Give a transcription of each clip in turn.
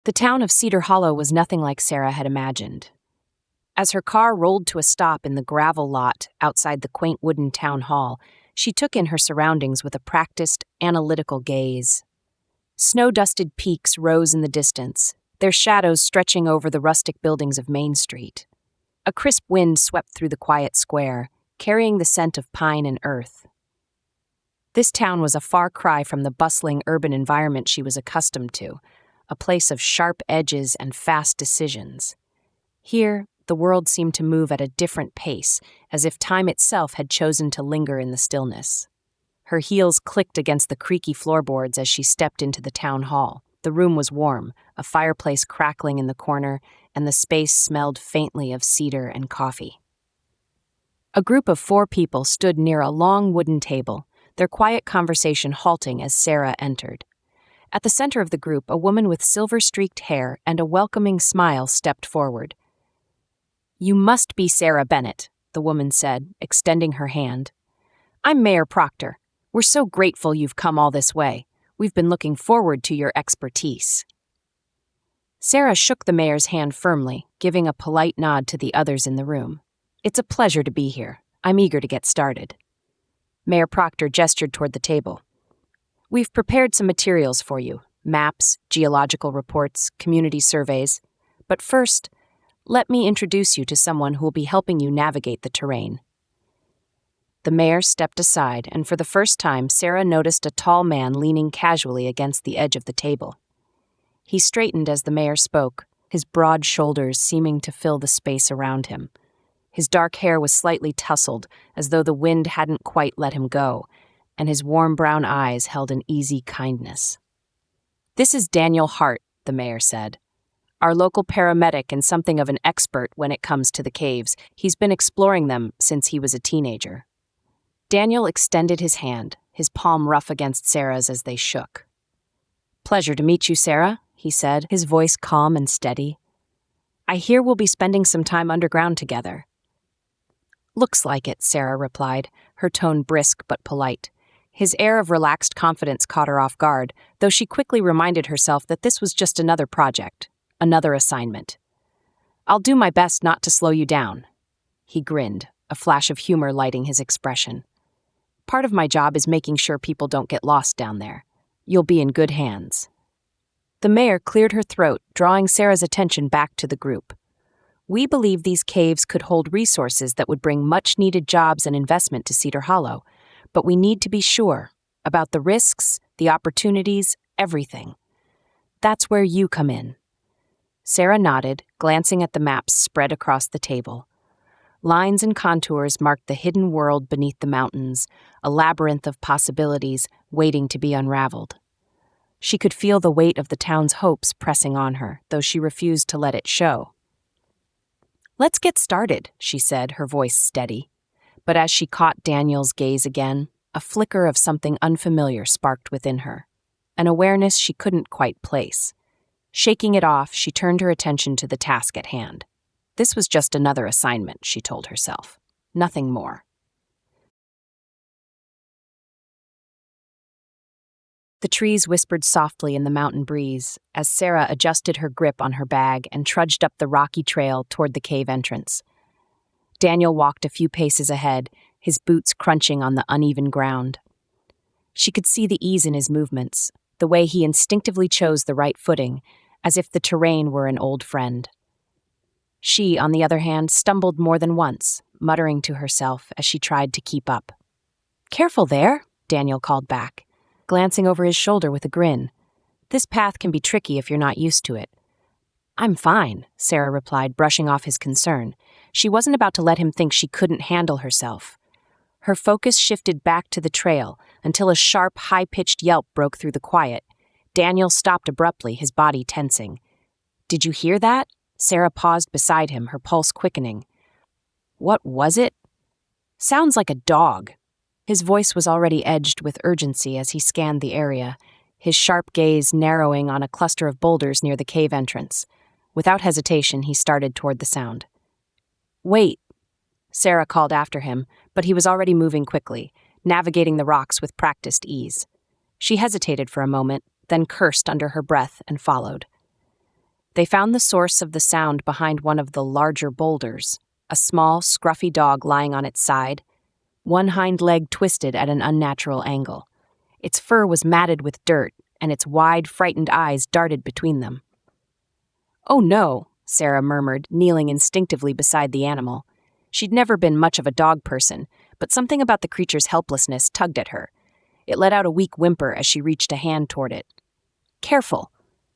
The town of Cedar Hollow was nothing like Sarah had imagined. As her car rolled to a stop in the gravel lot outside the quaint wooden town hall, she took in her surroundings with a practiced, analytical gaze. Snow-dusted peaks rose in the distance, their shadows stretching over the rustic buildings of Main Street. A crisp wind swept through the quiet square, carrying the scent of pine and earth. This town was a far cry from the bustling urban environment she was accustomed to, a place of sharp edges and fast decisions. Here, the world seemed to move at a different pace, as if time itself had chosen to linger in the stillness. Her heels clicked against the creaky floorboards as she stepped into the town hall. The room was warm, a fireplace crackling in the corner, and the space smelled faintly of cedar and coffee. A group of 4 people stood near a long wooden table, their quiet conversation halting as Sarah entered. At the center of the group, a woman with silver-streaked hair and a welcoming smile stepped forward. "You must be Sarah Bennett," the woman said, extending her hand. "I'm Mayor Proctor. We're so grateful you've come all this way. We've been looking forward to your expertise." Sarah shook the mayor's hand firmly, giving a polite nod to the others in the room. "It's a pleasure to be here. I'm eager to get started." Mayor Proctor gestured toward the table. "We've prepared some materials for you: maps, geological reports, community surveys. But first, let me introduce you to someone who will be helping you navigate the terrain." The mayor stepped aside, and for the first time, Sarah noticed a tall man leaning casually against the edge of the table. He straightened as the mayor spoke, his broad shoulders seeming to fill the space around him. His dark hair was slightly tousled, as though the wind hadn't quite let him go, and his warm brown eyes held an easy kindness. "This is Daniel Hart," the mayor said. "Our local paramedic and something of an expert when it comes to the caves. He's been exploring them since he was a teenager." Daniel extended his hand, his palm rough against Sarah's as they shook. "Pleasure to meet you, Sarah," he said, his voice calm and steady. "I hear we'll be spending some time underground together." "Looks like it," Sarah replied, her tone brisk but polite. His air of relaxed confidence caught her off guard, though she quickly reminded herself that this was just another project. Another assignment. "I'll do my best not to slow you down." He grinned, a flash of humor lighting his expression. "Part of my job is making sure people don't get lost down there. You'll be in good hands." The mayor cleared her throat, drawing Sarah's attention back to the group. "We believe these caves could hold resources that would bring much-needed jobs and investment to Cedar Hollow, but we need to be sure about the risks, the opportunities, everything. That's where you come in." Sarah nodded, glancing at the maps spread across the table. Lines and contours marked the hidden world beneath the mountains, a labyrinth of possibilities waiting to be unraveled. She could feel the weight of the town's hopes pressing on her, though she refused to let it show. "Let's get started," she said, her voice steady. But as she caught Daniel's gaze again, a flicker of something unfamiliar sparked within her, an awareness she couldn't quite place. Shaking it off, she turned her attention to the task at hand. This was just another assignment, she told herself. Nothing more. The trees whispered softly in the mountain breeze as Sarah adjusted her grip on her bag and trudged up the rocky trail toward the cave entrance. Daniel walked a few paces ahead, his boots crunching on the uneven ground. She could see the ease in his movements, the way he instinctively chose the right footing, as if the terrain were an old friend. She, on the other hand, stumbled more than once, muttering to herself as she tried to keep up. "Careful there," Daniel called back, glancing over his shoulder with a grin. "This path can be tricky if you're not used to it." "I'm fine," Sarah replied, brushing off his concern. She wasn't about to let him think she couldn't handle herself. Her focus shifted back to the trail until a sharp, high-pitched yelp broke through the quiet. Daniel stopped abruptly, his body tensing. "Did you hear that?" Sarah paused beside him, her pulse quickening. "What was it?" "Sounds like a dog." His voice was already edged with urgency as he scanned the area, his sharp gaze narrowing on a cluster of boulders near the cave entrance. Without hesitation, he started toward the sound. "Wait," Sarah called after him, but he was already moving quickly, navigating the rocks with practiced ease. She hesitated for a moment, then cursed under her breath and followed. They found the source of the sound behind one of the larger boulders, a small, scruffy dog lying on its side, one hind leg twisted at an unnatural angle. Its fur was matted with dirt, and its wide, frightened eyes darted between them. "Oh no," Sarah murmured, kneeling instinctively beside the animal. She'd never been much of a dog person, but something about the creature's helplessness tugged at her. It let out a weak whimper as she reached a hand toward it. "Careful,"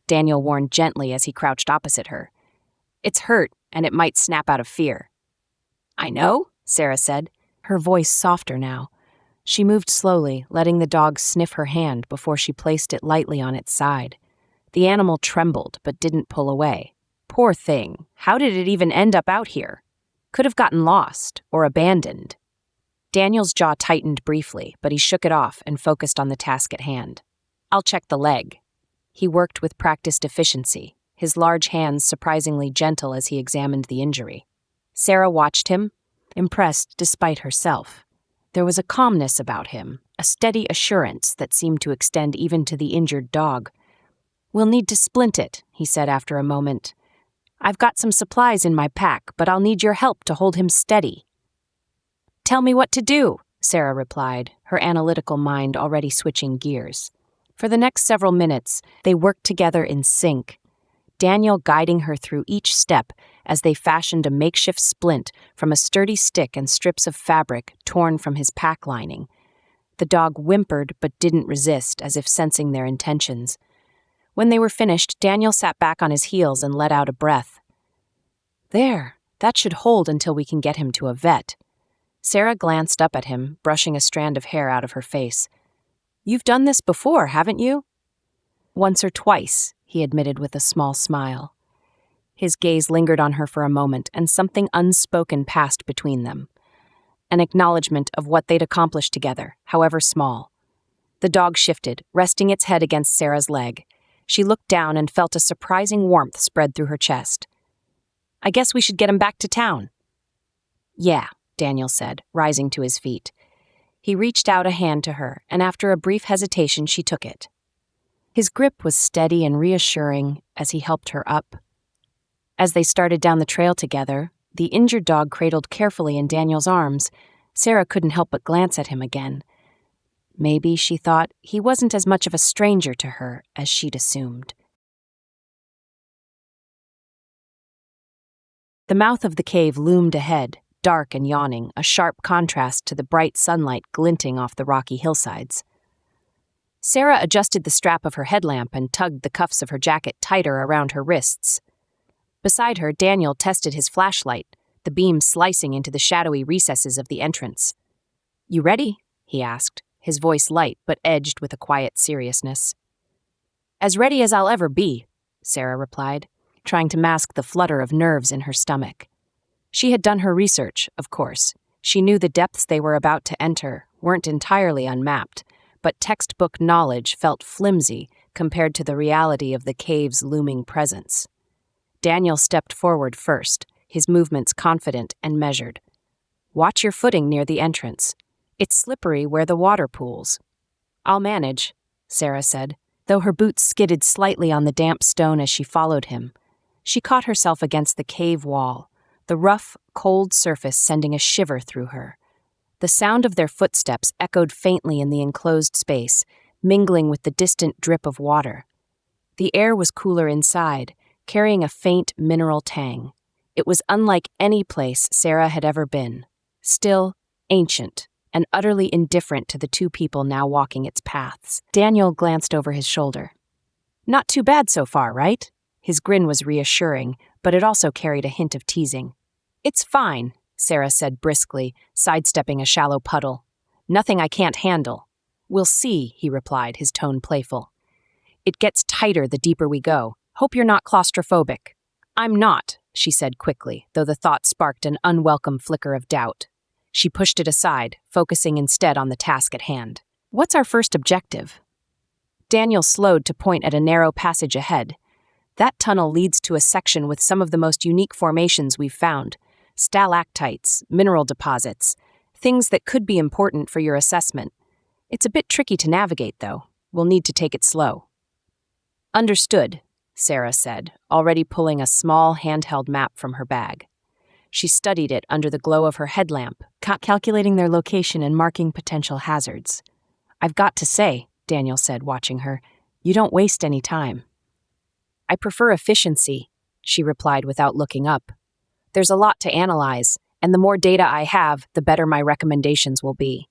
Daniel warned gently as he crouched opposite her. "It's hurt, and it might snap out of fear." "I know," Sarah said, her voice softer now. She moved slowly, letting the dog sniff her hand before she placed it lightly on its side. The animal trembled, but didn't pull away. Poor thing, how did it even end up out here? Could have gotten lost, or abandoned. Daniel's jaw tightened briefly, but he shook it off and focused on the task at hand. "I'll check the leg." He worked with practiced efficiency, his large hands surprisingly gentle as he examined the injury. Sarah watched him, impressed despite herself. There was a calmness about him, a steady assurance that seemed to extend even to the injured dog. "We'll need to splint it," he said after a moment. "I've got some supplies in my pack, but I'll need your help to hold him steady." "Tell me what to do," Sarah replied, her analytical mind already switching gears. For the next several minutes, they worked together in sync, Daniel guiding her through each step as they fashioned a makeshift splint from a sturdy stick and strips of fabric torn from his pack lining. The dog whimpered but didn't resist, as if sensing their intentions. When they were finished, Daniel sat back on his heels and let out a breath. "There, that should hold until we can get him to a vet." Sarah glanced up at him, brushing a strand of hair out of her face. "You've done this before, haven't you?" "Once or twice," he admitted with a small smile. His gaze lingered on her for a moment, and something unspoken passed between them. An acknowledgement of what they'd accomplished together, however small. The dog shifted, resting its head against Sarah's leg. She looked down and felt a surprising warmth spread through her chest. "I guess we should get him back to town." "Yeah," Daniel said, rising to his feet. He reached out a hand to her, and after a brief hesitation, she took it. His grip was steady and reassuring as he helped her up. As they started down the trail together, the injured dog cradled carefully in Daniel's arms. Sarah couldn't help but glance at him again. Maybe, she thought, he wasn't as much of a stranger to her as she'd assumed. The mouth of the cave loomed ahead, dark and yawning, a sharp contrast to the bright sunlight glinting off the rocky hillsides. Sarah adjusted the strap of her headlamp and tugged the cuffs of her jacket tighter around her wrists. Beside her, Daniel tested his flashlight, the beam slicing into the shadowy recesses of the entrance. "You ready?" he asked, his voice light but edged with a quiet seriousness. "As ready as I'll ever be," Sarah replied, trying to mask the flutter of nerves in her stomach. She had done her research, of course. She knew the depths they were about to enter weren't entirely unmapped, but textbook knowledge felt flimsy compared to the reality of the cave's looming presence. Daniel stepped forward first, his movements confident and measured. "Watch your footing near the entrance. It's slippery where the water pools." "I'll manage," Sarah said, though her boots skidded slightly on the damp stone as she followed him. She caught herself against the cave wall, the rough, cold surface sending a shiver through her. The sound of their footsteps echoed faintly in the enclosed space, mingling with the distant drip of water. The air was cooler inside, carrying a faint mineral tang. It was unlike any place Sarah had ever been. Still, ancient, and utterly indifferent to the two people now walking its paths. Daniel glanced over his shoulder. "Not too bad so far, right?" His grin was reassuring, but it also carried a hint of teasing. "It's fine," Sarah said briskly, sidestepping a shallow puddle. "Nothing I can't handle." "We'll see," he replied, his tone playful. "It gets tighter the deeper we go. Hope you're not claustrophobic." "I'm not," she said quickly, though the thought sparked an unwelcome flicker of doubt. She pushed it aside, focusing instead on the task at hand. "What's our first objective?" Daniel slowed to point at a narrow passage ahead. "That tunnel leads to a section with some of the most unique formations we've found. Stalactites, mineral deposits, things that could be important for your assessment. It's a bit tricky to navigate, though. We'll need to take it slow." "Understood," Sarah said, already pulling a small handheld map from her bag. She studied it under the glow of her headlamp, calculating their location and marking potential hazards. "I've got to say," Daniel said, watching her, "you don't waste any time." "I prefer efficiency," she replied without looking up. "There's a lot to analyze, and the more data I have, the better my recommendations will be."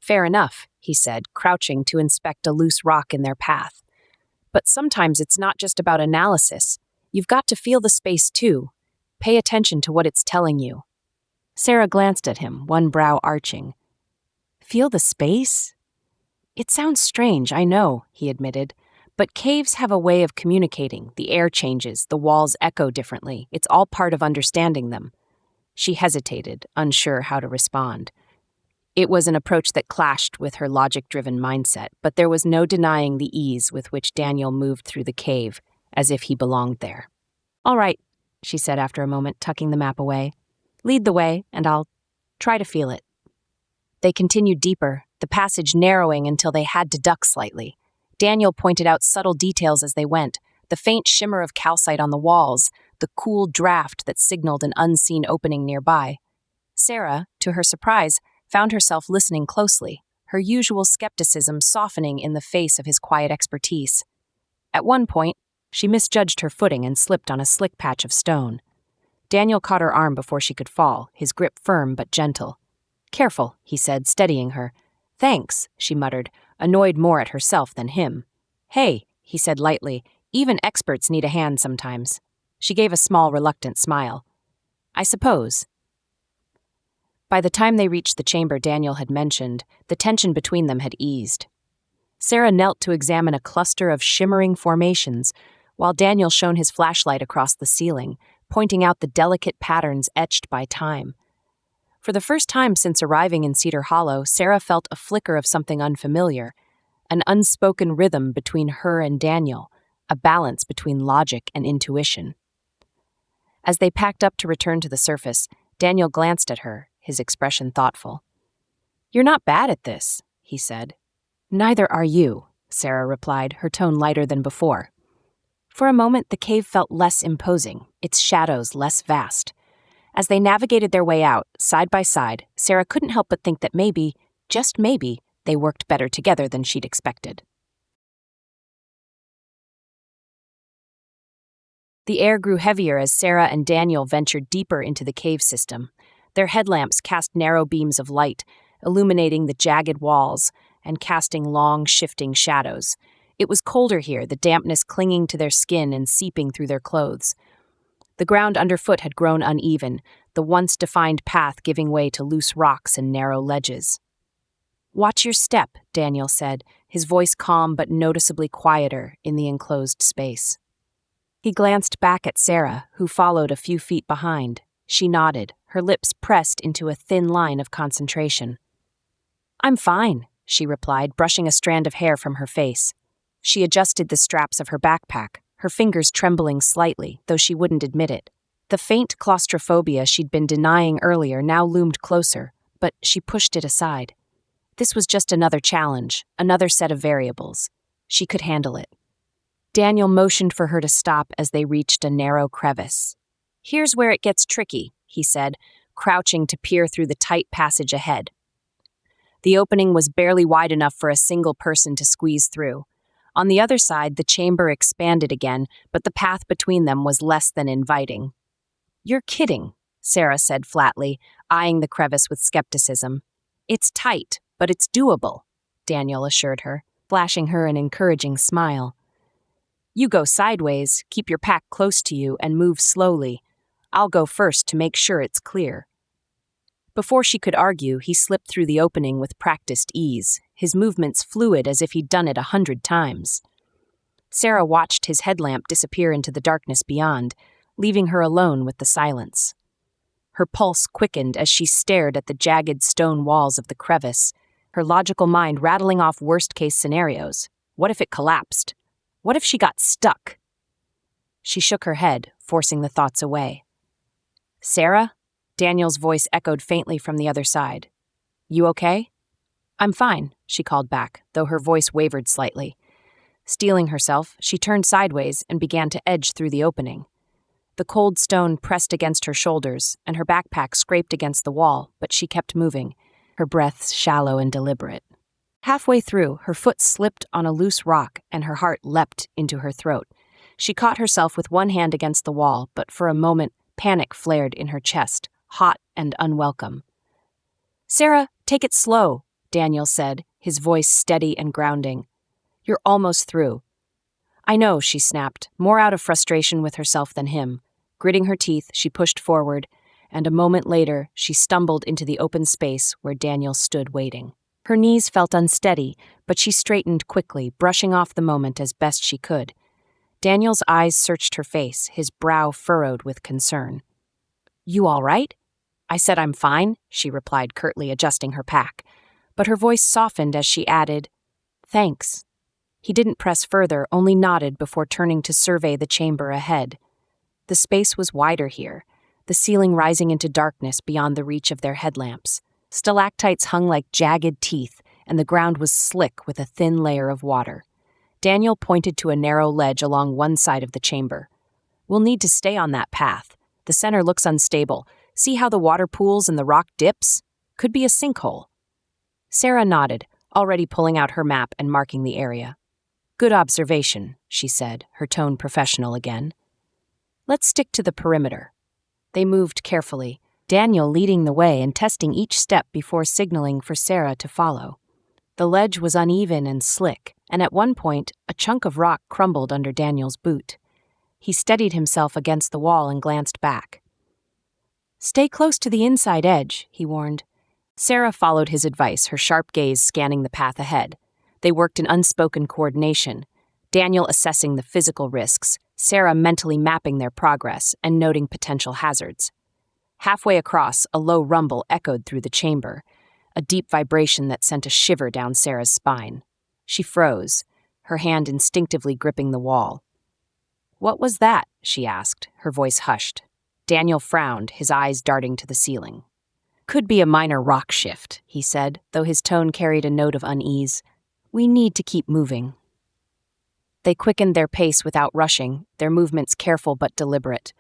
"Fair enough," he said, crouching to inspect a loose rock in their path. "But sometimes it's not just about analysis. You've got to feel the space too. Pay attention to what it's telling you." Sarah glanced at him, one brow arching. "Feel the space?" "It sounds strange, I know," he admitted. "But caves have a way of communicating. The air changes, the walls echo differently. It's all part of understanding them." She hesitated, unsure how to respond. It was an approach that clashed with her logic-driven mindset, but there was no denying the ease with which Daniel moved through the cave, as if he belonged there. "All right," she said after a moment, tucking the map away. "Lead the way, and I'll try to feel it." They continued deeper, the passage narrowing until they had to duck slightly. Daniel pointed out subtle details as they went, the faint shimmer of calcite on the walls, the cool draft that signaled an unseen opening nearby. Sarah, to her surprise, found herself listening closely, her usual skepticism softening in the face of his quiet expertise. At one point, she misjudged her footing and slipped on a slick patch of stone. Daniel caught her arm before she could fall, his grip firm but gentle. "Careful," he said, steadying her. "Thanks," she muttered, annoyed more at herself than him. "Hey," he said lightly, "even experts need a hand sometimes." She gave a small, reluctant smile. "I suppose." By the time they reached the chamber Daniel had mentioned, the tension between them had eased. Sarah knelt to examine a cluster of shimmering formations, while Daniel shone his flashlight across the ceiling, pointing out the delicate patterns etched by time. For the first time since arriving in Cedar Hollow, Sarah felt a flicker of something unfamiliar, an unspoken rhythm between her and Daniel, a balance between logic and intuition. As they packed up to return to the surface, Daniel glanced at her, his expression thoughtful. "You're not bad at this," he said. "Neither are you," Sarah replied, her tone lighter than before. For a moment, the cave felt less imposing, its shadows less vast. As they navigated their way out, side by side, Sarah couldn't help but think that maybe, just maybe, they worked better together than she'd expected. The air grew heavier as Sarah and Daniel ventured deeper into the cave system. Their headlamps cast narrow beams of light, illuminating the jagged walls and casting long, shifting shadows. It was colder here, the dampness clinging to their skin and seeping through their clothes. The ground underfoot had grown uneven, the once defined path giving way to loose rocks and narrow ledges. "Watch your step," Daniel said, his voice calm but noticeably quieter in the enclosed space. He glanced back at Sarah, who followed a few feet behind. She nodded, her lips pressed into a thin line of concentration. "I'm fine," she replied, brushing a strand of hair from her face. She adjusted the straps of her backpack, her fingers trembling slightly, though she wouldn't admit it. The faint claustrophobia she'd been denying earlier now loomed closer, but she pushed it aside. This was just another challenge, another set of variables. She could handle it. Daniel motioned for her to stop as they reached a narrow crevice. "Here's where it gets tricky," he said, crouching to peer through the tight passage ahead. The opening was barely wide enough for a single person to squeeze through. On the other side, the chamber expanded again, but the path between them was less than inviting. "You're kidding," Sarah said flatly, eyeing the crevice with skepticism. "It's tight, but it's doable," Daniel assured her, flashing her an encouraging smile. "You go sideways, keep your pack close to you, and move slowly. I'll go first to make sure it's clear." Before she could argue, he slipped through the opening with practiced ease, his movements fluid as if he'd done it 100 times. Sarah watched his headlamp disappear into the darkness beyond, leaving her alone with the silence. Her pulse quickened as she stared at the jagged stone walls of the crevice, her logical mind rattling off worst-case scenarios. What if it collapsed? What if she got stuck? She shook her head, forcing the thoughts away. "Sarah?" Daniel's voice echoed faintly from the other side. "You okay?" "I'm fine," she called back, though her voice wavered slightly. Steeling herself, she turned sideways and began to edge through the opening. The cold stone pressed against her shoulders, and her backpack scraped against the wall, but she kept moving, her breaths shallow and deliberate. Halfway through, her foot slipped on a loose rock, and her heart leapt into her throat. She caught herself with one hand against the wall, but for a moment, panic flared in her chest, hot and unwelcome. "Sarah, take it slow," Daniel said, his voice steady and grounding. "You're almost through." "I know," she snapped, more out of frustration with herself than him. Gritting her teeth, she pushed forward, and a moment later, she stumbled into the open space where Daniel stood waiting. Her knees felt unsteady, but she straightened quickly, brushing off the moment as best she could. Daniel's eyes searched her face, his brow furrowed with concern. "You all right?" "I said I'm fine," she replied curtly, adjusting her pack. But her voice softened as she added, "Thanks." He didn't press further, only nodded before turning to survey the chamber ahead. The space was wider here, the ceiling rising into darkness beyond the reach of their headlamps. Stalactites hung like jagged teeth, and the ground was slick with a thin layer of water. Daniel pointed to a narrow ledge along one side of the chamber. "We'll need to stay on that path. The center looks unstable. See how the water pools and the rock dips? Could be a sinkhole." Sarah nodded, already pulling out her map and marking the area. "Good observation," she said, her tone professional again. "Let's stick to the perimeter." They moved carefully, Daniel leading the way and testing each step before signaling for Sarah to follow. The ledge was uneven and slick, and at one point, a chunk of rock crumbled under Daniel's boot. He steadied himself against the wall and glanced back. "Stay close to the inside edge," he warned. Sarah followed his advice, her sharp gaze scanning the path ahead. They worked in unspoken coordination, Daniel assessing the physical risks, Sarah mentally mapping their progress and noting potential hazards. Halfway across, a low rumble echoed through the chamber, a deep vibration that sent a shiver down Sarah's spine. She froze, her hand instinctively gripping the wall. "What was that?" she asked, her voice hushed. Daniel frowned, his eyes darting to the ceiling. "Could be a minor rock shift," he said, though his tone carried a note of unease. "We need to keep moving." They quickened their pace without rushing, their movements careful but deliberate.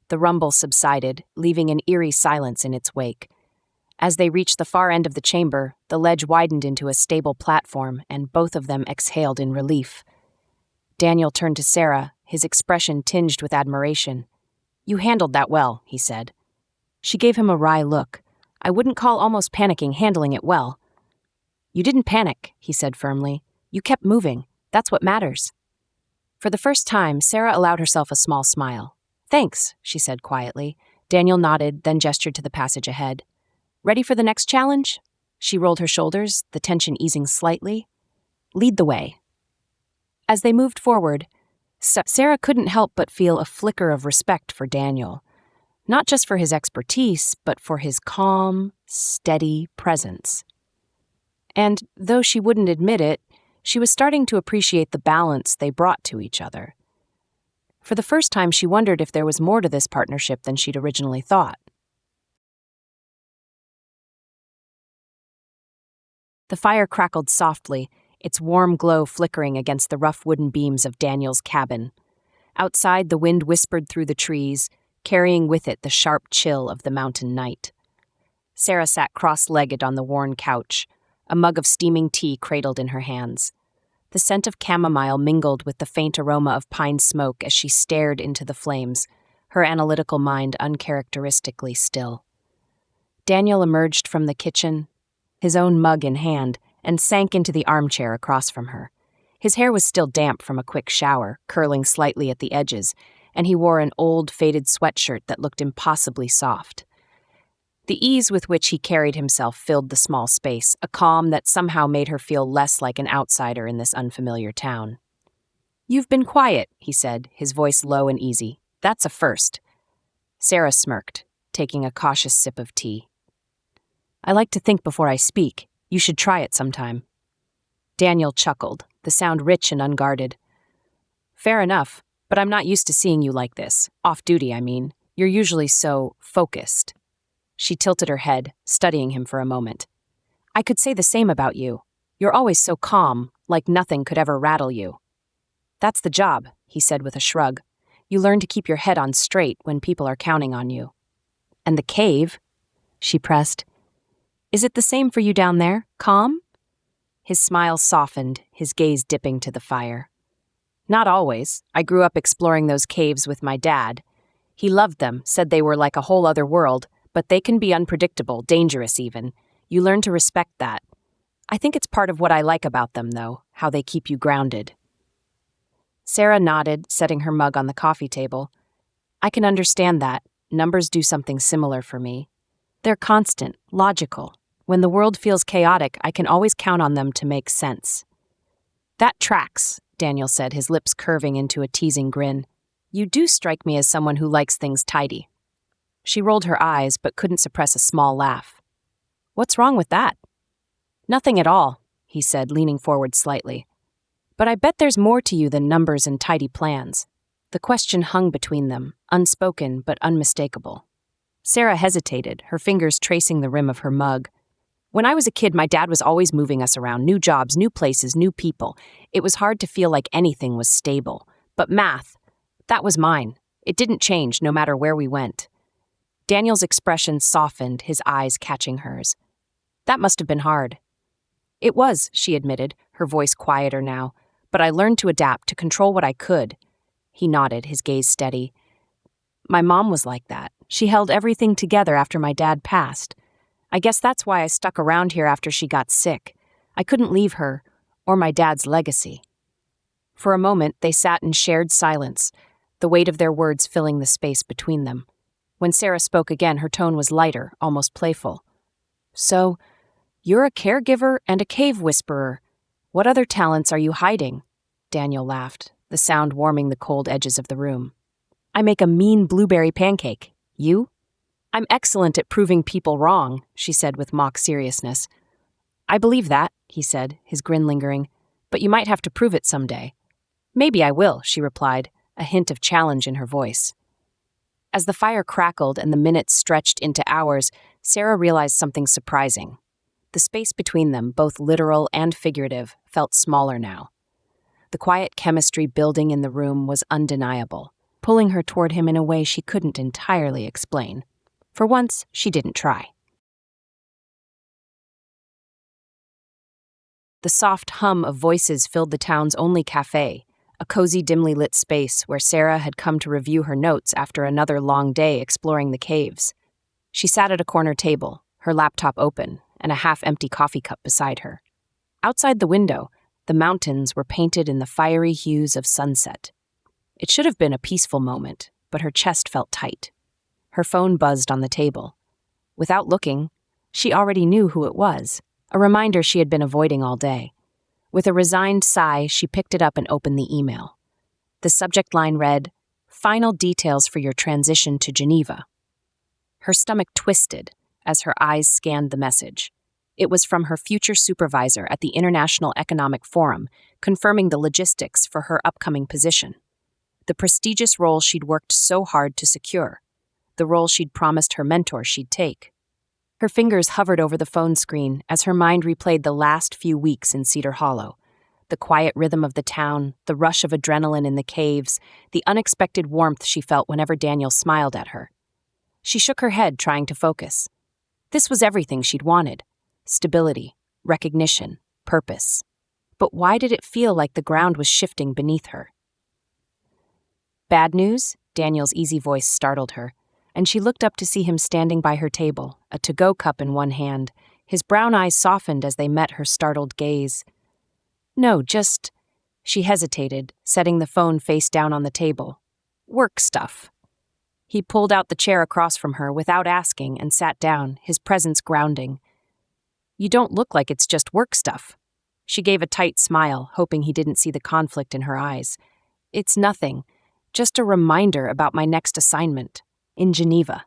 The rumble subsided, leaving an eerie silence in its wake. As they reached the far end of the chamber, the ledge widened into a stable platform, and both of them exhaled in relief. Daniel turned to Sarah, his expression tinged with admiration. "You handled that well," he said. She gave him a wry look. "I wouldn't call almost panicking handling it well." "You didn't panic," he said firmly. "You kept moving. That's what matters." For the first time, Sarah allowed herself a small smile. "Thanks," she said quietly. Daniel nodded, then gestured to the passage ahead. "Ready for the next challenge?" She rolled her shoulders, the tension easing slightly. "Lead the way." As they moved forward, Sarah couldn't help but feel a flicker of respect for Daniel. Not just for his expertise, but for his calm, steady presence. And though she wouldn't admit it, she was starting to appreciate the balance they brought to each other. For the first time, she wondered if there was more to this partnership than she'd originally thought. The fire crackled softly, its warm glow flickering against the rough wooden beams of Daniel's cabin. Outside, the wind whispered through the trees, carrying with it the sharp chill of the mountain night. Sarah sat cross-legged on the worn couch, a mug of steaming tea cradled in her hands. The scent of chamomile mingled with the faint aroma of pine smoke as she stared into the flames, her analytical mind uncharacteristically still. Daniel emerged from the kitchen, his own mug in hand, and sank into the armchair across from her. His hair was still damp from a quick shower, curling slightly at the edges, and he wore an old, faded sweatshirt that looked impossibly soft. The ease with which he carried himself filled the small space, a calm that somehow made her feel less like an outsider in this unfamiliar town. "You've been quiet," he said, his voice low and easy. "That's a first." Sarah smirked, taking a cautious sip of tea. "I like to think before I speak. You should try it sometime." Daniel chuckled, the sound rich and unguarded. "Fair enough, but I'm not used to seeing you like this. Off duty, I mean. You're usually so focused." She tilted her head, studying him for a moment. "I could say the same about you. You're always so calm, like nothing could ever rattle you." That's the job, he said with a shrug. You learn to keep your head on straight when people are counting on you. And the cave? She pressed. Is it the same for you down there? Calm? His smile softened, his gaze dipping to the fire. Not always. I grew up exploring those caves with my dad. He loved them, said they were like a whole other world, but they can be unpredictable, dangerous even. You learn to respect that. I think it's part of what I like about them, though, how they keep you grounded. Sarah nodded, setting her mug on the coffee table. I can understand that. Numbers do something similar for me. They're constant, logical. When the world feels chaotic, I can always count on them to make sense. That tracks, Daniel said, his lips curving into a teasing grin. You do strike me as someone who likes things tidy. She rolled her eyes, but couldn't suppress a small laugh. What's wrong with that? Nothing at all, he said, leaning forward slightly. But I bet there's more to you than numbers and tidy plans. The question hung between them, unspoken but unmistakable. Sarah hesitated, her fingers tracing the rim of her mug. When I was a kid, my dad was always moving us around, new jobs, new places, new people. It was hard to feel like anything was stable. But math, that was mine. It didn't change no matter where we went. Daniel's expression softened, his eyes catching hers. That must have been hard. It was, she admitted, her voice quieter now. But I learned to adapt, to control what I could. He nodded, his gaze steady. My mom was like that. She held everything together after my dad passed. I guess that's why I stuck around here after she got sick. I couldn't leave her, or my dad's legacy. For a moment, they sat in shared silence, the weight of their words filling the space between them. When Sarah spoke again, her tone was lighter, almost playful. So, you're a caregiver and a cave whisperer. What other talents are you hiding? Daniel laughed, the sound warming the cold edges of the room. I make a mean blueberry pancake. You? I'm excellent at proving people wrong, she said with mock seriousness. I believe that, he said, his grin lingering, but you might have to prove it someday. Maybe I will, she replied, a hint of challenge in her voice. As the fire crackled and the minutes stretched into hours, Sarah realized something surprising. The space between them, both literal and figurative, felt smaller now. The quiet chemistry building in the room was undeniable, pulling her toward him in a way she couldn't entirely explain. For once, she didn't try. The soft hum of voices filled the town's only cafe, a cozy, dimly lit space where Sarah had come to review her notes after another long day exploring the caves. She sat at a corner table, her laptop open, and a half-empty coffee cup beside her. Outside the window, the mountains were painted in the fiery hues of sunset. It should have been a peaceful moment, but her chest felt tight. Her phone buzzed on the table. Without looking, she already knew who it was, a reminder she had been avoiding all day. With a resigned sigh, she picked it up and opened the email. The subject line read, "Final details for your transition to Geneva." Her stomach twisted as her eyes scanned the message. It was from her future supervisor at the International Economic Forum, confirming the logistics for her upcoming position. The prestigious role she'd worked so hard to secure. The role she'd promised her mentor she'd take. Her fingers hovered over the phone screen as her mind replayed the last few weeks in Cedar Hollow. The quiet rhythm of the town, the rush of adrenaline in the caves, the unexpected warmth she felt whenever Daniel smiled at her. She shook her head, trying to focus. This was everything she'd wanted. Stability, recognition, purpose. But why did it feel like the ground was shifting beneath her? Bad news? Daniel's easy voice startled her, and she looked up to see him standing by her table, a to-go cup in one hand. His brown eyes softened as they met her startled gaze. No, just... She hesitated, setting the phone face down on the table. Work stuff. He pulled out the chair across from her without asking and sat down, his presence grounding. You don't look like it's just work stuff. She gave a tight smile, hoping he didn't see the conflict in her eyes. It's nothing. Just a reminder about my next assignment. In Geneva.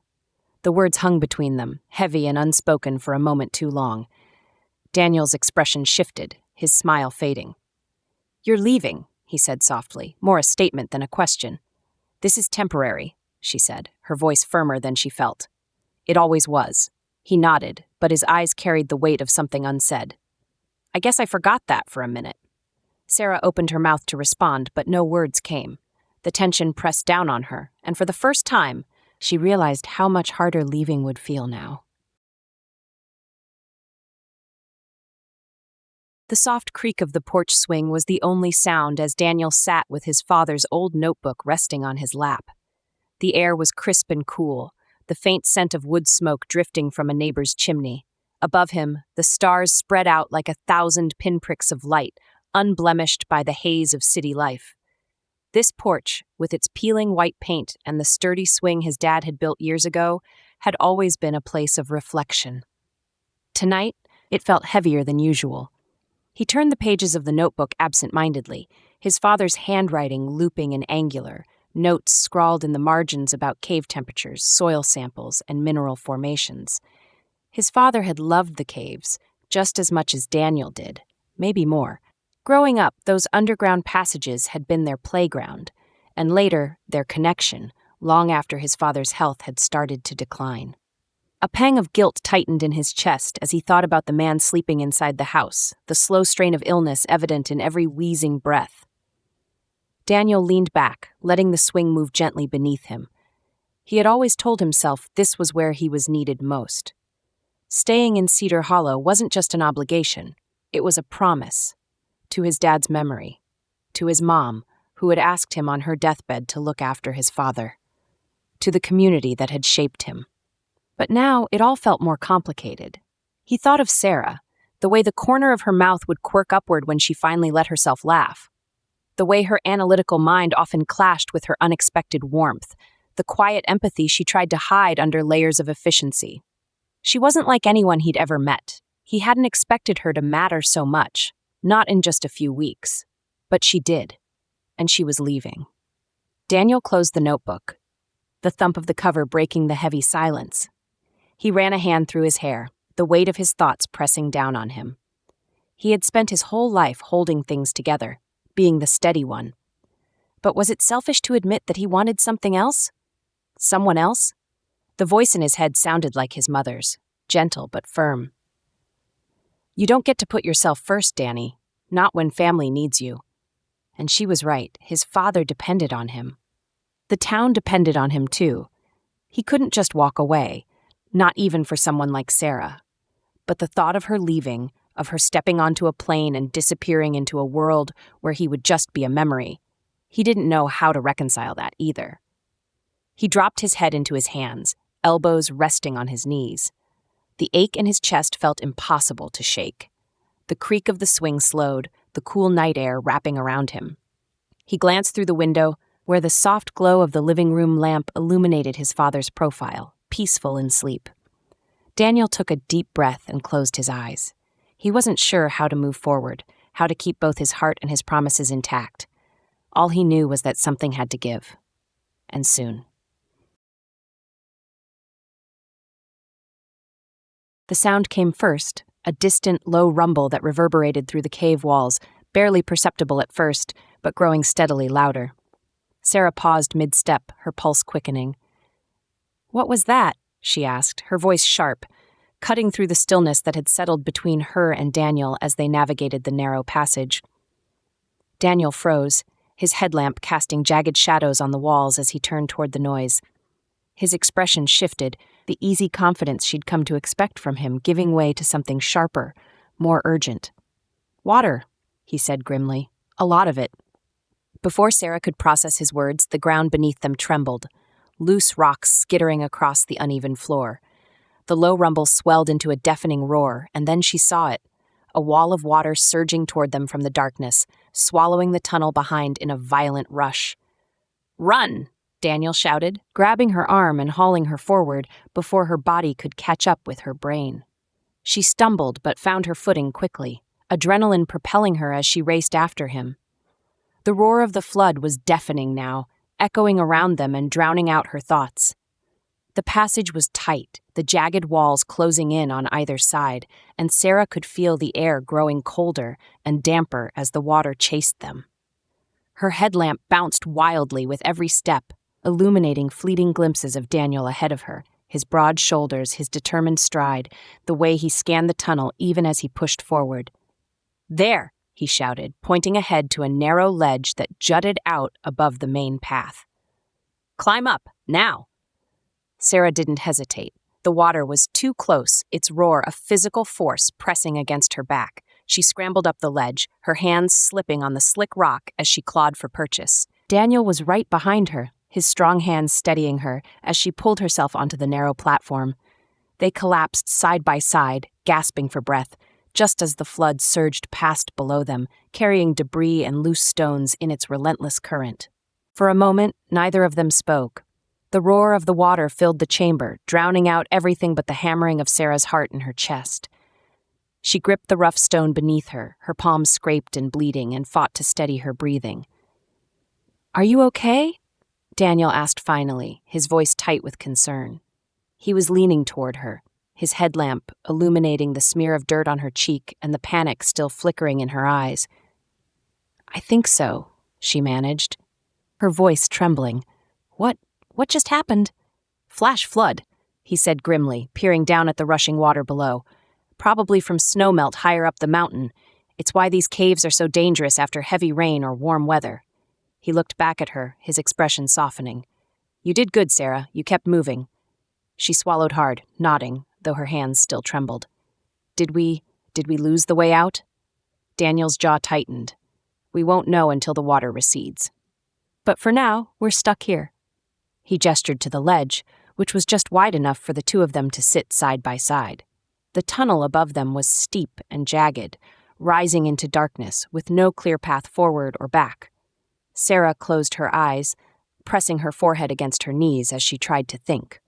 The words hung between them, heavy and unspoken for a moment too long. Daniel's expression shifted, his smile fading. You're leaving, he said softly, more a statement than a question. This is temporary, she said, her voice firmer than she felt. It always was. He nodded, but his eyes carried the weight of something unsaid. I guess I forgot that for a minute. Sarah opened her mouth to respond, but no words came. The tension pressed down on her, and for the first time, she realized how much harder leaving would feel now. The soft creak of the porch swing was the only sound as Daniel sat with his father's old notebook resting on his lap. The air was crisp and cool, the faint scent of wood smoke drifting from a neighbor's chimney. Above him, the stars spread out like 1,000 pinpricks of light, unblemished by the haze of city life. This porch, with its peeling white paint and the sturdy swing his dad had built years ago, had always been a place of reflection. Tonight, it felt heavier than usual. He turned the pages of the notebook absent-mindedly, his father's handwriting looping and angular, notes scrawled in the margins about cave temperatures, soil samples, and mineral formations. His father had loved the caves, just as much as Daniel did, maybe more. Growing up, those underground passages had been their playground, and later, their connection, long after his father's health had started to decline. A pang of guilt tightened in his chest as he thought about the man sleeping inside the house, the slow strain of illness evident in every wheezing breath. Daniel leaned back, letting the swing move gently beneath him. He had always told himself this was where he was needed most. Staying in Cedar Hollow wasn't just an obligation, it was a promise. To his dad's memory, to his mom, who had asked him on her deathbed to look after his father, to the community that had shaped him. But now it all felt more complicated. He thought of Sarah, the way the corner of her mouth would quirk upward when she finally let herself laugh, the way her analytical mind often clashed with her unexpected warmth, the quiet empathy she tried to hide under layers of efficiency. She wasn't like anyone he'd ever met. He hadn't expected her to matter so much. Not in just a few weeks. But she did. And she was leaving. Daniel closed the notebook, the thump of the cover breaking the heavy silence. He ran a hand through his hair, the weight of his thoughts pressing down on him. He had spent his whole life holding things together, being the steady one. But was it selfish to admit that he wanted something else? Someone else? The voice in his head sounded like his mother's, gentle but firm. You don't get to put yourself first, Danny, not when family needs you. And she was right, his father depended on him. The town depended on him too. He couldn't just walk away, not even for someone like Sarah. But the thought of her leaving, of her stepping onto a plane and disappearing into a world where he would just be a memory, he didn't know how to reconcile that either. He dropped his head into his hands, elbows resting on his knees. The ache in his chest felt impossible to shake. The creak of the swing slowed, the cool night air wrapping around him. He glanced through the window, where the soft glow of the living room lamp illuminated his father's profile, peaceful in sleep. Daniel took a deep breath and closed his eyes. He wasn't sure how to move forward, how to keep both his heart and his promises intact. All he knew was that something had to give. And soon. The sound came first, a distant, low rumble that reverberated through the cave walls, barely perceptible at first, but growing steadily louder. Sarah paused mid-step, her pulse quickening. "What was that?" she asked, her voice sharp, cutting through the stillness that had settled between her and Daniel as they navigated the narrow passage. Daniel froze, his headlamp casting jagged shadows on the walls as he turned toward the noise. His expression shifted, the easy confidence she'd come to expect from him giving way to something sharper, more urgent. "Water," he said grimly. "A lot of it." Before Sarah could process his words, the ground beneath them trembled, loose rocks skittering across the uneven floor. The low rumble swelled into a deafening roar, and then she saw it, a wall of water surging toward them from the darkness, swallowing the tunnel behind in a violent rush. "Run!" Daniel shouted, grabbing her arm and hauling her forward before her body could catch up with her brain. She stumbled but found her footing quickly, adrenaline propelling her as she raced after him. The roar of the flood was deafening now, echoing around them and drowning out her thoughts. The passage was tight, the jagged walls closing in on either side, and Sarah could feel the air growing colder and damper as the water chased them. Her headlamp bounced wildly with every step, illuminating fleeting glimpses of Daniel ahead of her, his broad shoulders, his determined stride, the way he scanned the tunnel even as he pushed forward. "There!" he shouted, pointing ahead to a narrow ledge that jutted out above the main path. "Climb up, now!" Sarah didn't hesitate. The water was too close, its roar a physical force pressing against her back. She scrambled up the ledge, her hands slipping on the slick rock as she clawed for purchase. Daniel was right behind her, his strong hands steadying her as she pulled herself onto the narrow platform. They collapsed side by side, gasping for breath, just as the flood surged past below them, carrying debris and loose stones in its relentless current. For a moment, neither of them spoke. The roar of the water filled the chamber, drowning out everything but the hammering of Sarah's heart in her chest. She gripped the rough stone beneath her, her palms scraped and bleeding, and fought to steady her breathing. "Are you okay?" Daniel asked finally, his voice tight with concern. He was leaning toward her, his headlamp illuminating the smear of dirt on her cheek and the panic still flickering in her eyes. "I think so," she managed, her voice trembling. What just happened?" "Flash flood," he said grimly, peering down at the rushing water below. "Probably from snowmelt higher up the mountain. It's why these caves are so dangerous after heavy rain or warm weather." He looked back at her, his expression softening. "You did good, Sarah. You kept moving." She swallowed hard, nodding, though her hands still trembled. Did we lose the way out?" Daniel's jaw tightened. "We won't know until the water recedes. But for now, we're stuck here." He gestured to the ledge, which was just wide enough for the two of them to sit side by side. The tunnel above them was steep and jagged, rising into darkness with no clear path forward or back. Sarah closed her eyes, pressing her forehead against her knees as she tried to think.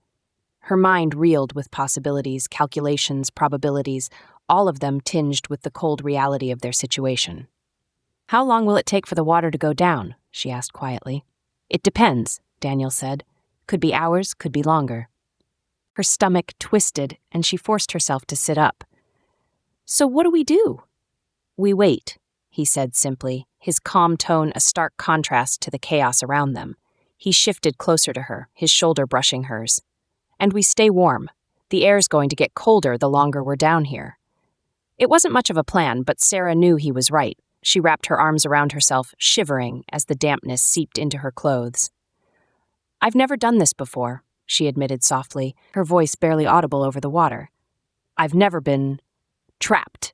Her mind reeled with possibilities, calculations, probabilities, all of them tinged with the cold reality of their situation. "How long will it take for the water to go down?" she asked quietly. "It depends," Daniel said. "Could be hours, could be longer." Her stomach twisted, and she forced herself to sit up. "So what do we do?" "We wait," he said simply, his calm tone a stark contrast to the chaos around them. He shifted closer to her, his shoulder brushing hers. "And we stay warm. The air's going to get colder the longer we're down here." It wasn't much of a plan, but Sarah knew he was right. She wrapped her arms around herself, shivering as the dampness seeped into her clothes. "I've never done this before," she admitted softly, her voice barely audible over the water. "I've never been trapped."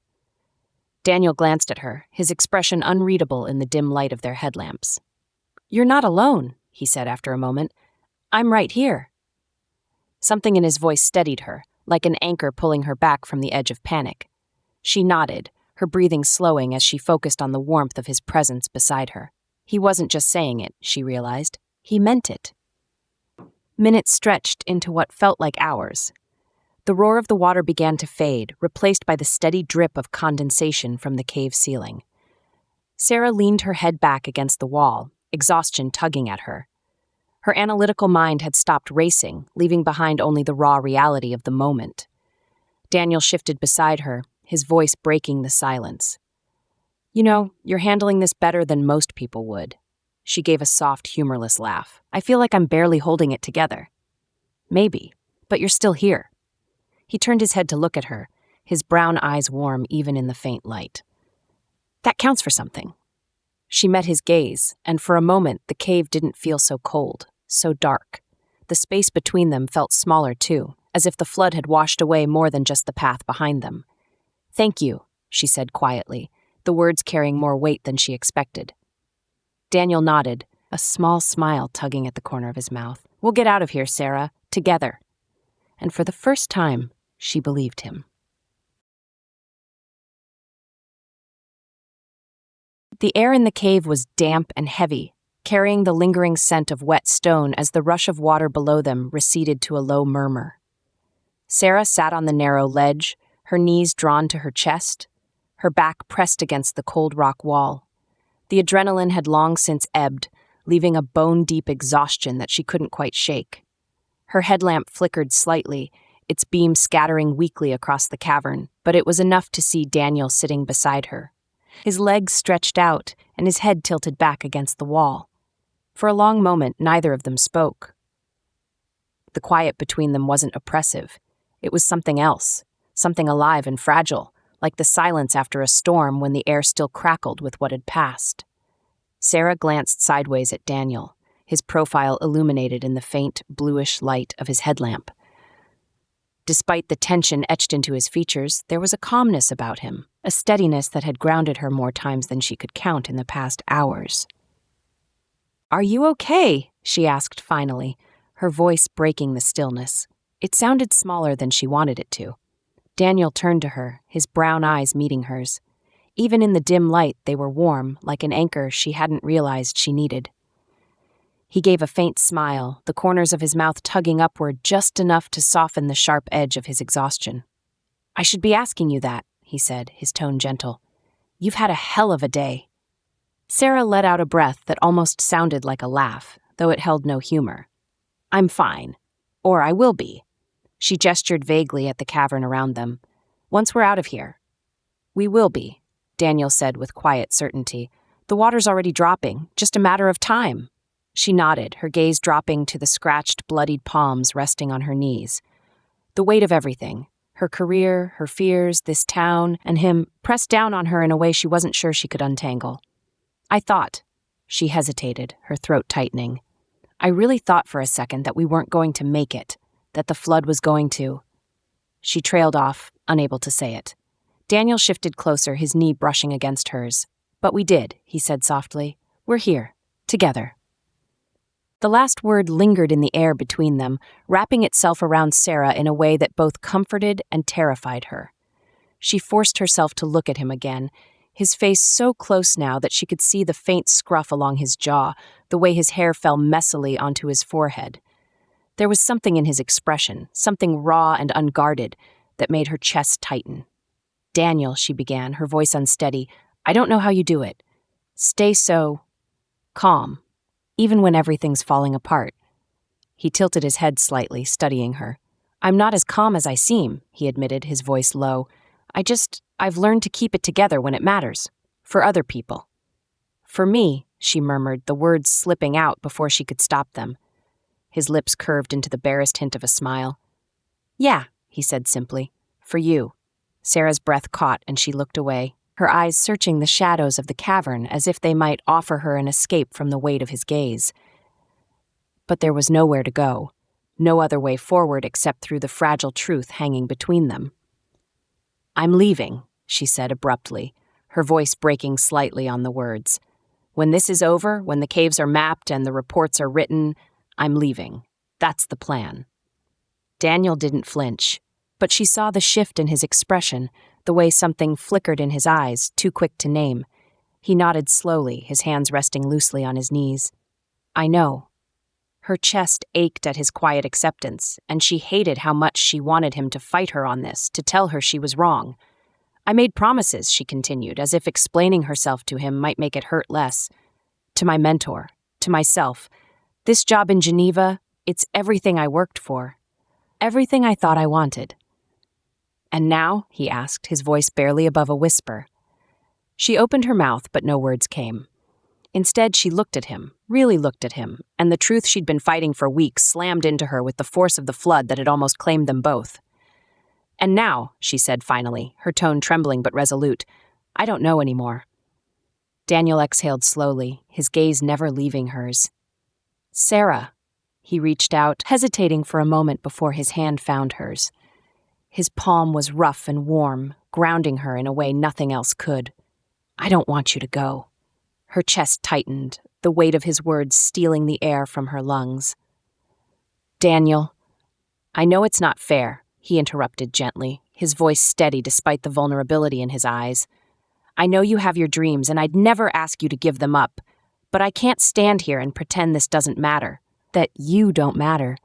Daniel glanced at her, his expression unreadable in the dim light of their headlamps. "You're not alone," he said after a moment. "I'm right here." Something in his voice steadied her, like an anchor pulling her back from the edge of panic. She nodded, her breathing slowing as she focused on the warmth of his presence beside her. He wasn't just saying it, she realized. He meant it. Minutes stretched into what felt like hours. The roar of the water began to fade, replaced by the steady drip of condensation from the cave ceiling. Sarah leaned her head back against the wall, exhaustion tugging at her. Her analytical mind had stopped racing, leaving behind only the raw reality of the moment. Daniel shifted beside her, his voice breaking the silence. "You know, you're handling this better than most people would." She gave a soft, humorless laugh. "I feel like I'm barely holding it together." "Maybe, but you're still here." He turned his head to look at her, his brown eyes warm even in the faint light. "That counts for something." She met his gaze, and for a moment the cave didn't feel so cold, so dark. The space between them felt smaller too, as if the flood had washed away more than just the path behind them. "Thank you," she said quietly, the words carrying more weight than she expected. Daniel nodded, a small smile tugging at the corner of his mouth. "We'll get out of here, Sarah, together." And for the first time, she believed him. The air in the cave was damp and heavy, carrying the lingering scent of wet stone as the rush of water below them receded to a low murmur. Sarah sat on the narrow ledge, her knees drawn to her chest, her back pressed against the cold rock wall. The adrenaline had long since ebbed, leaving a bone-deep exhaustion that she couldn't quite shake. Her headlamp flickered slightly, its beam scattering weakly across the cavern, but it was enough to see Daniel sitting beside her. His legs stretched out and his head tilted back against the wall. For a long moment, neither of them spoke. The quiet between them wasn't oppressive. It was something else, something alive and fragile, like the silence after a storm when the air still crackled with what had passed. Sarah glanced sideways at Daniel, his profile illuminated in the faint, bluish light of his headlamp. Despite the tension etched into his features, there was a calmness about him, a steadiness that had grounded her more times than she could count in the past hours. "Are you okay?" she asked finally, her voice breaking the stillness. It sounded smaller than she wanted it to. Daniel turned to her, his brown eyes meeting hers. Even in the dim light, they were warm, like an anchor she hadn't realized she needed. He gave a faint smile, the corners of his mouth tugging upward just enough to soften the sharp edge of his exhaustion. "I should be asking you that," he said, his tone gentle. "You've had a hell of a day." Sarah let out a breath that almost sounded like a laugh, though it held no humor. "I'm fine. Or I will be." She gestured vaguely at the cavern around them. "Once we're out of here." "We will be," Daniel said with quiet certainty. "The water's already dropping, just a matter of time." She nodded, her gaze dropping to the scratched, bloodied palms resting on her knees. The weight of everything, her career, her fears, this town, and him, pressed down on her in a way she wasn't sure she could untangle. "I thought," she hesitated, her throat tightening. "I really thought for a second that we weren't going to make it, that the flood was going to—" She trailed off, unable to say it. Daniel shifted closer, his knee brushing against hers. "But we did," he said softly. "We're here, together." The last word lingered in the air between them, wrapping itself around Sarah in a way that both comforted and terrified her. She forced herself to look at him again, his face so close now that she could see the faint scruff along his jaw, the way his hair fell messily onto his forehead. There was something in his expression, something raw and unguarded, that made her chest tighten. "Daniel," she began, her voice unsteady, "I don't know how you do it. Stay so calm, even when everything's falling apart." He tilted his head slightly, studying her. "I'm not as calm as I seem," he admitted, his voice low. I've learned to keep it together when it matters. For other people." "For me," she murmured, the words slipping out before she could stop them. His lips curved into the barest hint of a smile. "Yeah," he said simply. "For you." Sarah's breath caught and she looked away, her eyes searching the shadows of the cavern as if they might offer her an escape from the weight of his gaze. But there was nowhere to go, no other way forward except through the fragile truth hanging between them. "I'm leaving," she said abruptly, her voice breaking slightly on the words. "When this is over, when the caves are mapped and the reports are written, I'm leaving. That's the plan." Daniel didn't flinch, but she saw the shift in his expression, the way something flickered in his eyes, too quick to name. He nodded slowly, his hands resting loosely on his knees. "I know." Her chest ached at his quiet acceptance, and she hated how much she wanted him to fight her on this, to tell her she was wrong. "I made promises," she continued, as if explaining herself to him might make it hurt less. "To my mentor, to myself. This job in Geneva, it's everything I worked for. Everything I thought I wanted." "And now?" he asked, his voice barely above a whisper. She opened her mouth, but no words came. Instead, she looked at him, really looked at him, and the truth she'd been fighting for weeks slammed into her with the force of the flood that had almost claimed them both. "And now," she said finally, her tone trembling but resolute, "I don't know anymore." Daniel exhaled slowly, his gaze never leaving hers. "Sarah." He reached out, hesitating for a moment before his hand found hers. His palm was rough and warm, grounding her in a way nothing else could. "I don't want you to go." Her chest tightened, the weight of his words stealing the air from her lungs. "Daniel." "I know it's not fair," he interrupted gently, his voice steady despite the vulnerability in his eyes. "I know you have your dreams, and I'd never ask you to give them up. But I can't stand here and pretend this doesn't matter, that you don't matter."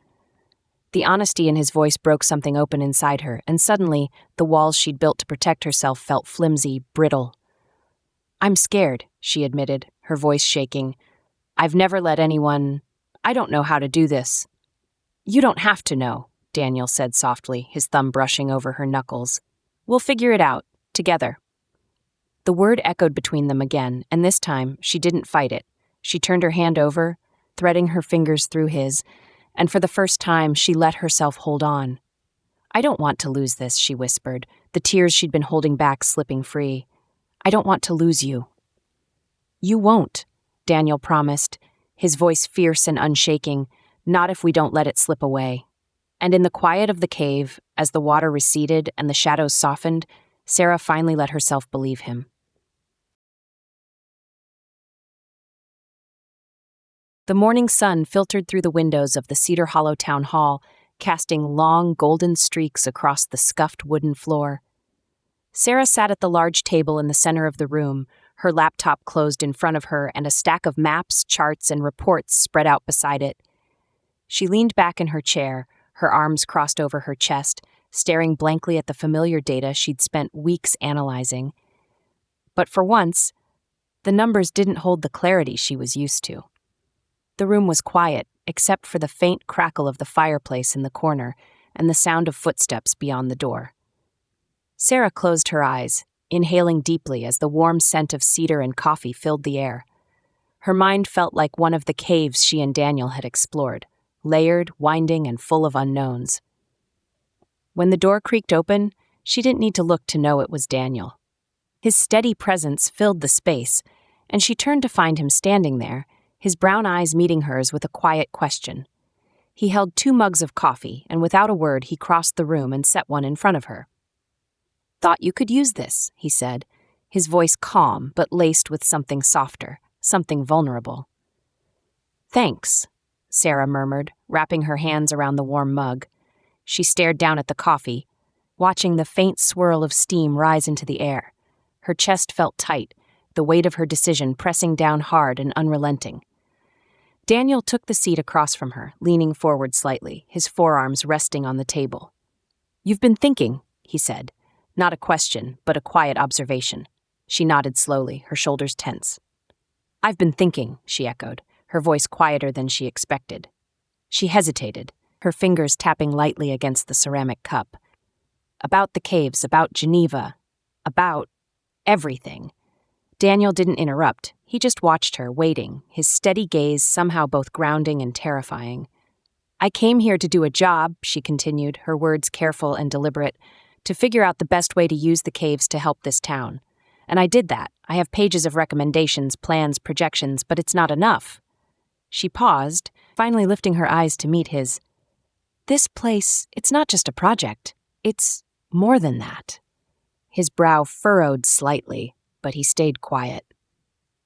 The honesty in his voice broke something open inside her, and suddenly, the walls she'd built to protect herself felt flimsy, brittle. "I'm scared," she admitted, her voice shaking. "I've never let anyone— I don't know how to do this." "You don't have to know," Daniel said softly, his thumb brushing over her knuckles. "We'll figure it out, together." The word echoed between them again, and this time, she didn't fight it. She turned her hand over, threading her fingers through his, and for the first time, she let herself hold on. "I don't want to lose this," she whispered, the tears she'd been holding back slipping free. "I don't want to lose you." "You won't," Daniel promised, his voice fierce and unshaking, "not if we don't let it slip away." And in the quiet of the cave, as the water receded and the shadows softened, Sarah finally let herself believe him. The morning sun filtered through the windows of the Cedar Hollow town hall, casting long golden streaks across the scuffed wooden floor. Sarah sat at the large table in the center of the room, her laptop closed in front of her and a stack of maps, charts, and reports spread out beside it. She leaned back in her chair, her arms crossed over her chest, staring blankly at the familiar data she'd spent weeks analyzing. But for once, the numbers didn't hold the clarity she was used to. The room was quiet, except for the faint crackle of the fireplace in the corner and the sound of footsteps beyond the door. Sarah closed her eyes, inhaling deeply as the warm scent of cedar and coffee filled the air. Her mind felt like one of the caves she and Daniel had explored, layered, winding, and full of unknowns. When the door creaked open, she didn't need to look to know it was Daniel. His steady presence filled the space, and she turned to find him standing there, his brown eyes meeting hers with a quiet question. He held 2 mugs of coffee, and without a word he crossed the room and set one in front of her. "Thought you could use this," he said, his voice calm but laced with something softer, something vulnerable. "Thanks," Sarah murmured, wrapping her hands around the warm mug. She stared down at the coffee, watching the faint swirl of steam rise into the air. Her chest felt tight, the weight of her decision pressing down hard and unrelenting. Daniel took the seat across from her, leaning forward slightly, his forearms resting on the table. "You've been thinking," he said. Not a question, but a quiet observation. She nodded slowly, her shoulders tense. "I've been thinking," she echoed, her voice quieter than she expected. She hesitated, her fingers tapping lightly against the ceramic cup. About the caves, about Geneva, about everything. Daniel didn't interrupt. He just watched her, waiting, his steady gaze somehow both grounding and terrifying. "I came here to do a job," she continued, her words careful and deliberate, "to figure out the best way to use the caves to help this town. And I did that. I have pages of recommendations, plans, projections, but it's not enough." She paused, finally lifting her eyes to meet his. "This place, it's not just a project. It's more than that." His brow furrowed slightly, but he stayed quiet.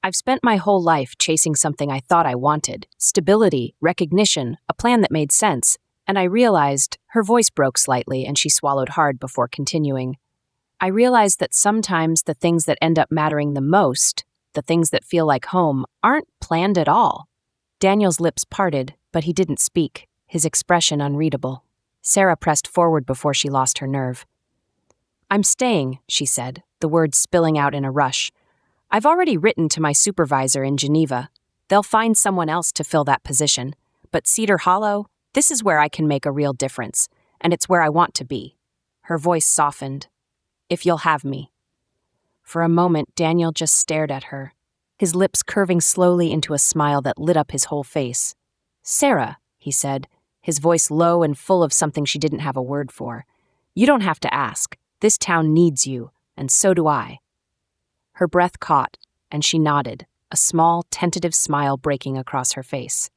"I've spent my whole life chasing something I thought I wanted, stability, recognition, a plan that made sense, and I realized," her voice broke slightly and she swallowed hard before continuing, "I realized that sometimes the things that end up mattering the most, the things that feel like home, aren't planned at all." Daniel's lips parted, but he didn't speak, his expression unreadable. Sarah pressed forward before she lost her nerve. "I'm staying," she said, the words spilling out in a rush. "I've already written to my supervisor in Geneva. They'll find someone else to fill that position. But Cedar Hollow, this is where I can make a real difference, and it's where I want to be." Her voice softened. "If you'll have me." For a moment, Daniel just stared at her, his lips curving slowly into a smile that lit up his whole face. "Sarah," he said, his voice low and full of something she didn't have a word for. "You don't have to ask. This town needs you, and so do I." Her breath caught, and she nodded, a small, tentative smile breaking across her face.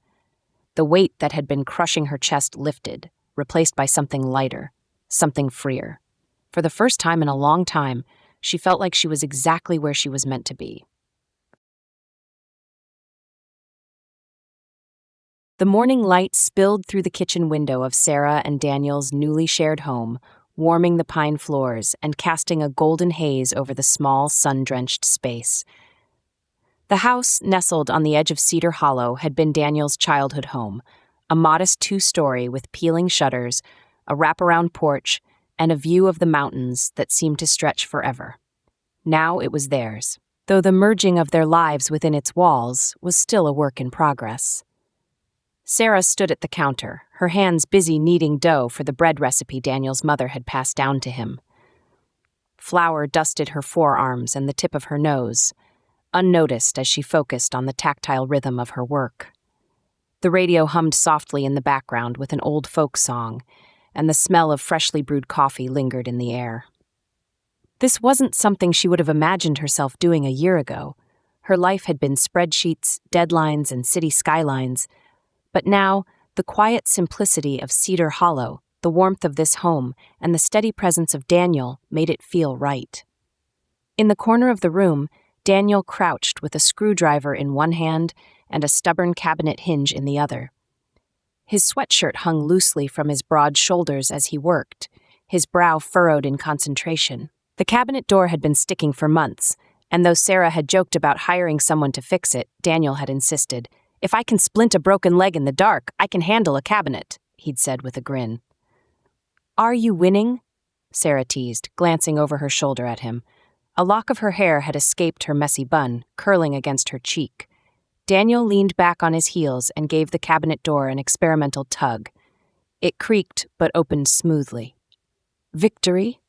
The weight that had been crushing her chest lifted, replaced by something lighter, something freer. For the first time in a long time, she felt like she was exactly where she was meant to be. The morning light spilled through the kitchen window of Sarah and Daniel's newly shared home, warming the pine floors and casting a golden haze over the small, sun-drenched space. The house, nestled on the edge of Cedar Hollow, had been Daniel's childhood home, a modest 2-story with peeling shutters, a wraparound porch, and a view of the mountains that seemed to stretch forever. Now it was theirs, though the merging of their lives within its walls was still a work in progress. Sarah stood at the counter, her hands busy kneading dough for the bread recipe Daniel's mother had passed down to him. Flour dusted her forearms and the tip of her nose, unnoticed as she focused on the tactile rhythm of her work. The radio hummed softly in the background with an old folk song, and the smell of freshly brewed coffee lingered in the air. This wasn't something she would have imagined herself doing a year ago. Her life had been spreadsheets, deadlines, and city skylines. But now, the quiet simplicity of Cedar Hollow, the warmth of this home, and the steady presence of Daniel made it feel right. In the corner of the room, Daniel crouched with a screwdriver in one hand and a stubborn cabinet hinge in the other. His sweatshirt hung loosely from his broad shoulders as he worked, his brow furrowed in concentration. The cabinet door had been sticking for months, and though Sarah had joked about hiring someone to fix it, Daniel had insisted. "If I can splint a broken leg in the dark, I can handle a cabinet," he'd said with a grin. "Are you winning?" Sarah teased, glancing over her shoulder at him. A lock of her hair had escaped her messy bun, curling against her cheek. Daniel leaned back on his heels and gave the cabinet door an experimental tug. It creaked but opened smoothly. "Victory?"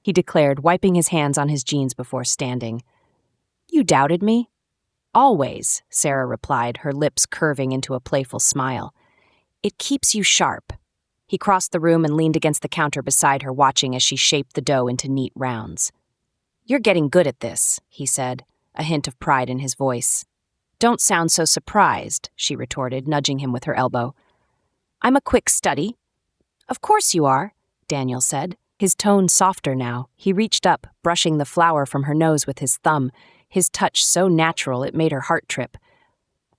he declared, wiping his hands on his jeans before standing. "You doubted me?" "Always," Sarah replied, her lips curving into a playful smile. "It keeps you sharp." He crossed the room and leaned against the counter beside her, watching as she shaped the dough into neat rounds. "You're getting good at this," he said, a hint of pride in his voice. "Don't sound so surprised," she retorted, nudging him with her elbow. "I'm a quick study." "Of course you are," Daniel said. His tone softer now, he reached up, brushing the flour from her nose with his thumb, his touch so natural it made her heart trip.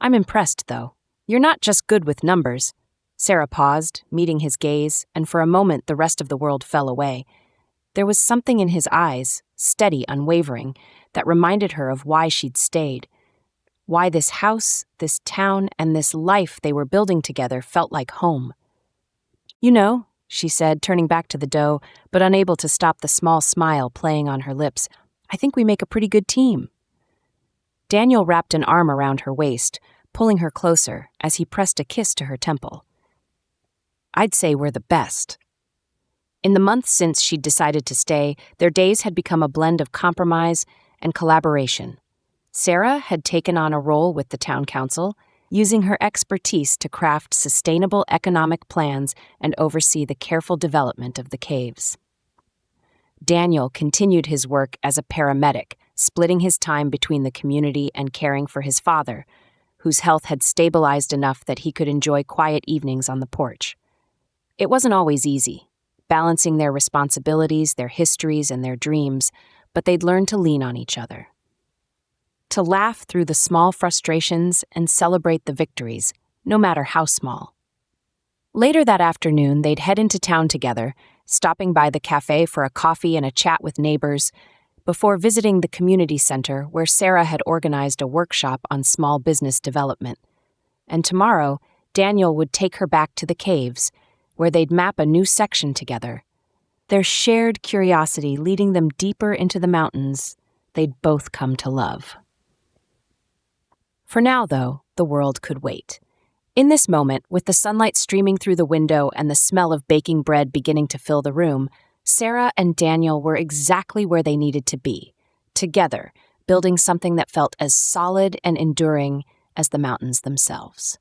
"I'm impressed, though. You're not just good with numbers." Sarah paused, meeting his gaze, and for a moment the rest of the world fell away. There was something in his eyes, steady, unwavering, that reminded her of why she'd stayed. Why this house, this town, and this life they were building together felt like home. "You know," she said, turning back to the dough, but unable to stop the small smile playing on her lips, "I think we make a pretty good team." Daniel wrapped an arm around her waist, pulling her closer as he pressed a kiss to her temple. "I'd say we're the best." In the months since she'd decided to stay, their days had become a blend of compromise and collaboration. Sarah had taken on a role with the town council, using her expertise to craft sustainable economic plans and oversee the careful development of the caves. Daniel continued his work as a paramedic, splitting his time between the community and caring for his father, whose health had stabilized enough that he could enjoy quiet evenings on the porch. It wasn't always easy, balancing their responsibilities, their histories, and their dreams, but they'd learned to lean on each other. To laugh through the small frustrations and celebrate the victories, no matter how small. Later that afternoon, they'd head into town together, stopping by the cafe for a coffee and a chat with neighbors, before visiting the community center where Sarah had organized a workshop on small business development. And tomorrow, Daniel would take her back to the caves, where they'd map a new section together. Their shared curiosity leading them deeper into the mountains they'd both come to love. For now, though, the world could wait. In this moment, with the sunlight streaming through the window and the smell of baking bread beginning to fill the room, Sarah and Daniel were exactly where they needed to be, together, building something that felt as solid and enduring as the mountains themselves.